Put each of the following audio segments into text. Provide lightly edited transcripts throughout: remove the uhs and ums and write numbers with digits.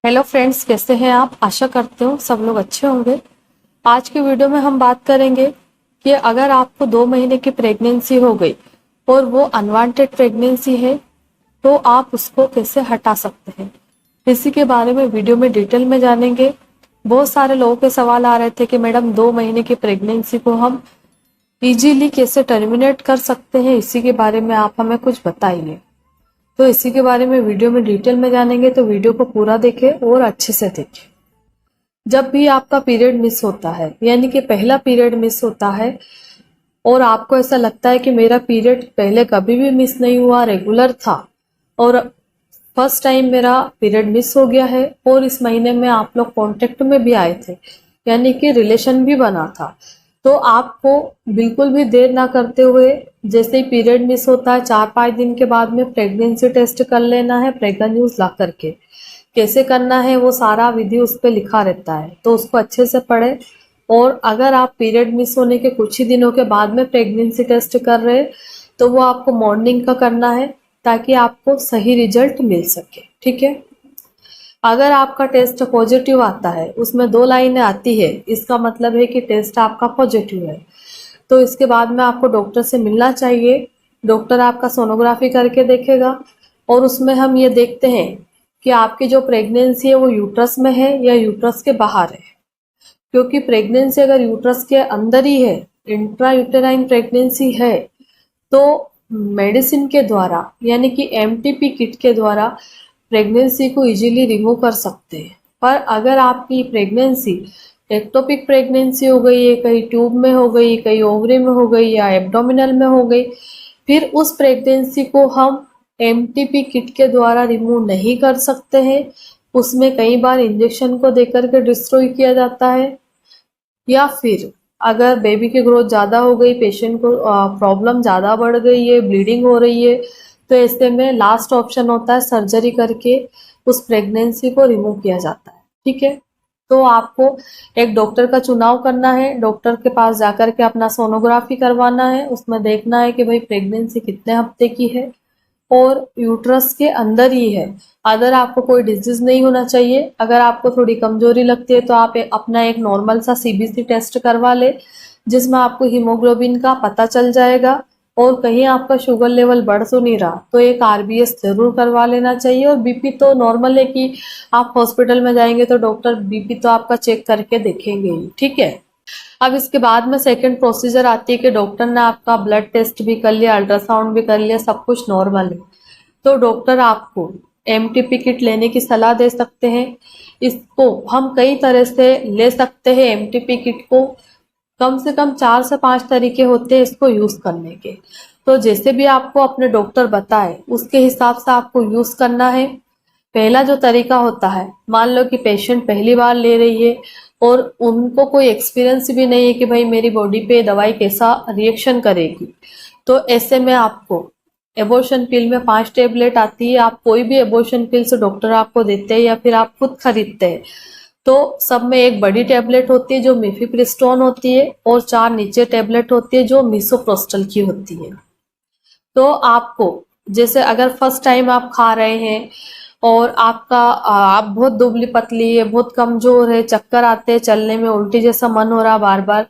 Hello friends, कैसे हैं आप। आशा करते हो सब लोग अच्छे होंगे। आज की वीडियो में हम बात करेंगे कि अगर आपको 2 महीने की प्रेगनेंसी हो गई और वो अनवांटेड प्रेगनेंसी है तो आप उसको कैसे हटा सकते हैं, इसी के बारे में वीडियो में डिटेल में जानेंगे। बहुत सारे लोगों के सवाल आ रहे थे कि मैडम 2 महीने की प्रेगनेंसी को हम इजीली कैसे टर्मिनेट कर सकते हैं, इसी के बारे में आप हमें कुछ बताइए। तो इसी के बारे में वीडियो में डिटेल में जानेंगे, तो वीडियो को पूरा देखें और अच्छे से देखें। जब भी आपका पीरियड मिस होता है, यानी कि पहला पीरियड मिस होता है और आपको ऐसा लगता है कि मेरा पीरियड पहले कभी भी मिस नहीं हुआ, रेगुलर था, और फर्स्ट टाइम मेरा पीरियड मिस हो गया है और इस महीने में आप लोग कांटेक्ट में भी आए थे, यानी कि रिलेशन भी बना था, तो आपको बिल्कुल भी देर ना करते हुए जैसे ही पीरियड मिस होता है 4-5 दिन के बाद में प्रेगनेंसी टेस्ट कर लेना है, प्रेग्ना न्यूज ला करके। कैसे करना है वो सारा विधि उस पर लिखा रहता है, तो उसको अच्छे से पढ़े। और अगर आप पीरियड मिस होने के कुछ ही दिनों के बाद में प्रेगनेंसी टेस्ट कर रहे हैं तो वो आपको मॉर्निंग का करना है, ताकि आपको सही रिजल्ट मिल सके। ठीक है। अगर आपका टेस्ट पॉजिटिव आता है, उसमें 2 लाइनें आती है, इसका मतलब है कि टेस्ट आपका पॉजिटिव है। तो इसके बाद में आपको डॉक्टर से मिलना चाहिए। डॉक्टर आपका सोनोग्राफी करके देखेगा और उसमें हम ये देखते हैं कि आपकी जो प्रेगनेंसी है वो यूट्रस में है या यूट्रस के बाहर है। क्योंकि प्रेगनेंसी अगर यूट्रस के अंदर ही है, इंट्रा यूटेराइन प्रेगनेंसी है, तो मेडिसिन के द्वारा यानी कि एमटीपी किट के द्वारा प्रेगनेंसी को इजीली रिमूव कर सकते हैं। पर अगर आपकी प्रेगनेंसी एक्टोपिक प्रेगनेंसी हो गई है, कहीं ट्यूब में हो गई, कहीं ओवरी में हो गई या एब्डोमिनल में हो गई, फिर उस प्रेगनेंसी को हम एमटीपी किट के द्वारा रिमूव नहीं कर सकते हैं। उसमें कई बार इंजेक्शन को देकर के डिस्ट्रॉय किया जाता है, या फिर अगर बेबी की ग्रोथ ज़्यादा हो गई, पेशेंट को प्रॉब्लम ज़्यादा बढ़ गई है, ब्लीडिंग हो रही है, तो ऐसे में लास्ट ऑप्शन होता है सर्जरी करके उस प्रेगनेंसी को रिमूव किया जाता है। ठीक है। तो आपको एक डॉक्टर का चुनाव करना है, डॉक्टर के पास जाकर के अपना सोनोग्राफी करवाना है, उसमें देखना है कि भाई प्रेगनेंसी कितने हफ्ते की है और यूट्रस के अंदर ही है। अगर आपको कोई डिजीज नहीं होना चाहिए, अगर आपको थोड़ी कमजोरी लगती है तो आप अपना एक नॉर्मल सा सीबीसी टेस्ट करवा ले, जिसमें आपको हीमोग्लोबिन का पता चल जाएगा। और कहीं आपका शुगर लेवल बढ़ तो नहीं रहा तो एक आरबीएस जरूर करवा लेना चाहिए। और बीपी तो नॉर्मल है कि आप हॉस्पिटल में जाएंगे तो डॉक्टर बीपी तो आपका चेक करके देखेंगे ही। ठीक है। अब इसके बाद में सेकंड प्रोसीजर आती है कि डॉक्टर ने आपका ब्लड टेस्ट भी कर लिया, अल्ट्रासाउंड भी कर लिया, सब कुछ नॉर्मल है, तो डॉक्टर आपको एमटीपी किट लेने की सलाह दे सकते हैं। इसको हम कई तरह से ले सकते हैं। एमटीपी किट को कम से कम 4 से 5 तरीके होते हैं इसको यूज करने के। तो जैसे भी आपको अपने डॉक्टर बताए उसके हिसाब से आपको यूज करना है। पहला जो तरीका होता है, मान लो कि पेशेंट पहली बार ले रही है और उनको कोई एक्सपीरियंस भी नहीं है कि भाई मेरी बॉडी पे दवाई कैसा रिएक्शन करेगी, तो ऐसे में आपको एबोर्शन पिल में 5 टैबलेट आती है। आप कोई भी एबोर्शन पिल से डॉक्टर आपको देते हैं या फिर आप खुद खरीदते हैं, तो सब में एक बड़ी टैबलेट होती है जो मिफिप्रिस्टोन होती है और 4 नीचे टैबलेट होती है जो मिसोप्रोस्टल की होती है। तो आपको जैसे अगर फर्स्ट टाइम आप खा रहे हैं और आप बहुत दुबली पतली है, बहुत कमजोर है, चक्कर आते हैं, चलने में उल्टी जैसा मन हो रहा बार बार,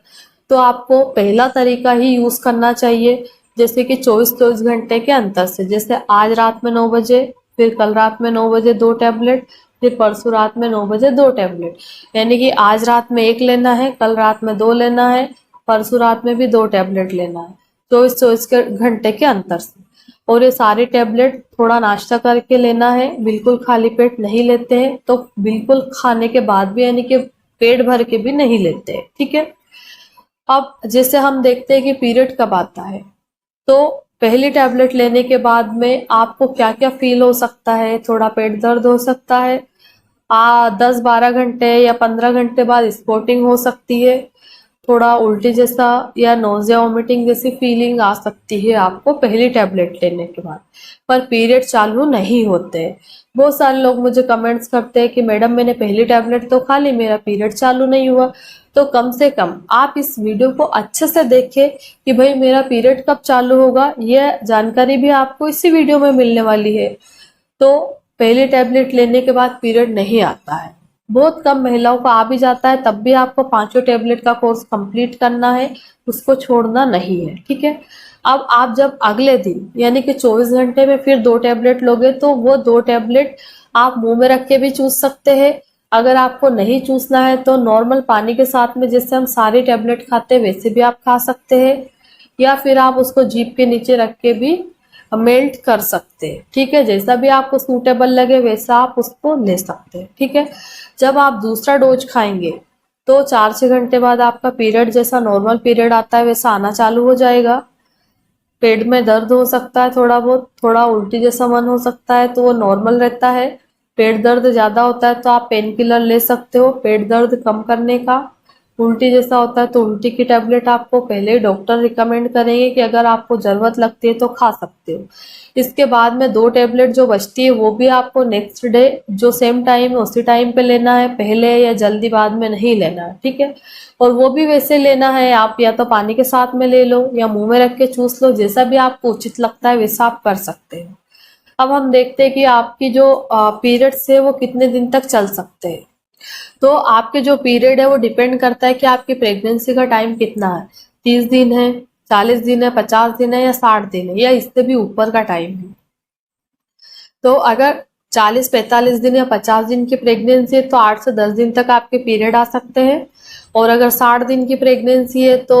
तो आपको पहला तरीका ही यूज करना चाहिए। जैसे कि 24-24 घंटे के अंतर से, जैसे आज रात में 9 बजे, फिर कल रात में 9 बजे 2 टैबलेट, फिर परसों रात में 9 बजे 2 टैबलेट। यानी कि आज रात में 1 लेना है, कल रात में 2 लेना है, परसों रात में भी 2 टैबलेट लेना है, 24-24 घंटे के अंतर से। और ये सारे टैबलेट थोड़ा नाश्ता करके लेना है, बिल्कुल खाली पेट नहीं लेते हैं, तो बिल्कुल खाने के बाद भी यानी कि पेट भर के भी नहीं लेते हैं। ठीक है। अब जैसे हम देखते हैं कि पीरियड कब आता है, तो पहली टैबलेट लेने के बाद में आपको क्या क्या फील हो सकता है। थोड़ा पेट दर्द हो सकता है, 10-12 घंटे या 15 घंटे बाद स्पॉटिंग हो सकती है, थोड़ा उल्टी जैसा या नोजिया वोमिटिंग जैसी फीलिंग आ सकती है आपको पहली टैबलेट लेने के बाद, पर पीरियड चालू नहीं होते। बहुत सारे लोग मुझे कमेंट्स करते हैं कि मैडम मैंने पहली टैबलेट तो खा ली, मेरा पीरियड चालू नहीं हुआ। तो कम से कम आप इस वीडियो को अच्छे से देखें कि भाई मेरा पीरियड कब चालू होगा, यह जानकारी भी आपको इसी वीडियो में मिलने वाली है। तो पहली टैबलेट लेने के बाद पीरियड नहीं आता है। बहुत कम महिलाओं को आ भी जाता है, तब भी आपको 5 टैबलेट का कोर्स कंप्लीट करना है, उसको छोड़ना नहीं है, ठीक है। अब आप जब अगले दिन यानी कि 24 घंटे में फिर 2 टैबलेट लोगे तो वो 2 टैबलेट आप मुंह में रख के भी चूस सकते हैं। अगर आपको नहीं चूसना है तो नॉर्मल पानी के साथ में जैसे हम सारी टैबलेट खाते हैं वैसे भी आप खा सकते हैं, या फिर आप उसको जीभ के नीचे रख के भी मेल्ट कर सकते हैं, ठीक है। जैसा भी आपको सूटेबल लगे वैसा आप उसको ले सकते हैं, ठीक है। जब आप दूसरा डोज खाएंगे तो 4-6 घंटे बाद आपका पीरियड जैसा नॉर्मल पीरियड आता है वैसा आना चालू हो जाएगा। पेट में दर्द हो सकता है थोड़ा बहुत, थोड़ा उल्टी जैसा मन हो सकता है तो वो नॉर्मल रहता है। पेट दर्द ज्यादा होता है तो आप पेन किलर ले सकते हो पेट दर्द कम करने का। उल्टी जैसा होता है तो उल्टी की टैबलेट आपको पहले ही डॉक्टर रिकमेंड करेंगे कि अगर आपको जरूरत लगती है तो खा सकते हो। इसके बाद में 2 टैबलेट जो बचती है वो भी आपको नेक्स्ट डे जो सेम टाइम है उसी टाइम पे लेना है, पहले या जल्दी बाद में नहीं लेना है, ठीक है। और वो भी वैसे लेना है, आप या तो पानी के साथ में ले लो या मुंह में रख के चूस लो, जैसा भी आपको उचित लगता है वैसा आप कर सकते हैं। अब हम देखते हैं कि आपकी जो पीरियड्स है वो कितने दिन तक चल सकते हैं। तो आपके जो पीरियड है वो डिपेंड करता है कि आपकी प्रेगनेंसी का टाइम कितना है, 30 दिन है, 40 दिन है, 50 दिन है या 60 दिन है या इससे भी ऊपर का टाइम है। तो अगर 40-45 दिन या 50 दिन की प्रेगनेंसी है तो 8 से 10 दिन तक आपके पीरियड आ सकते हैं, और अगर 60 दिन की प्रेगनेंसी है तो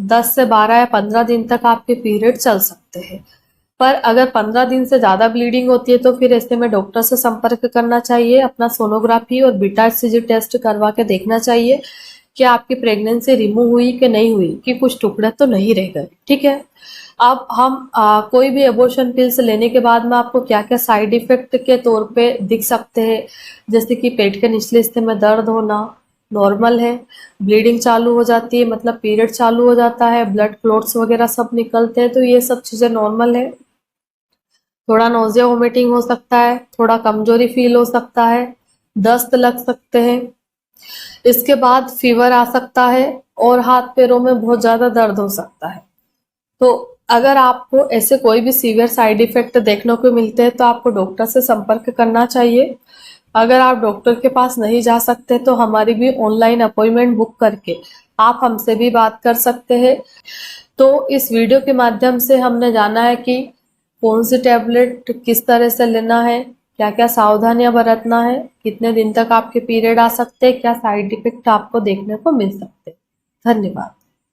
10 से 12 या 15 दिन तक आपके पीरियड चल सकते हैं। पर अगर 15 दिन से ज्यादा ब्लीडिंग होती है तो फिर ऐसे में डॉक्टर से संपर्क करना चाहिए, अपना सोनोग्राफी और बीटा एचसीजी टेस्ट करवा के देखना चाहिए कि आपकी प्रेगनेंसी रिमूव हुई कि नहीं हुई, कि कुछ टुकड़े तो नहीं रह गए, ठीक है। अब हम कोई भी एबॉर्शन पिल्स लेने के बाद में आपको क्या क्या साइड इफेक्ट के तौर पे दिख सकते हैं, जैसे कि पेट के निचले हिस्से में दर्द होना नॉर्मल है, ब्लीडिंग चालू हो जाती है मतलब पीरियड चालू हो जाता है, ब्लड क्लॉट्स वगैरह सब निकलते हैं, तो ये सब चीजें नॉर्मल है। थोड़ा नोजिया वोमिटिंग हो सकता है, थोड़ा कमजोरी फील हो सकता है, दस्त लग सकते हैं, इसके बाद फीवर आ सकता है और हाथ पैरों में बहुत ज्यादा दर्द हो सकता है। तो अगर आपको ऐसे कोई भी सीवियर साइड इफेक्ट देखने को मिलते हैं तो आपको डॉक्टर से संपर्क करना चाहिए। अगर आप डॉक्टर के पास नहीं जा सकते तो हमारी भी ऑनलाइन अपॉइंटमेंट बुक करके आप हमसे भी बात कर सकते हैं। तो इस वीडियो के माध्यम से हमने जाना है कि कौन सी टैबलेट किस तरह से लेना है, क्या क्या सावधानियां बरतना है, कितने दिन तक आपके पीरियड आ सकते हैं, क्या साइड इफेक्ट आपको देखने को मिल सकते हैं। धन्यवाद।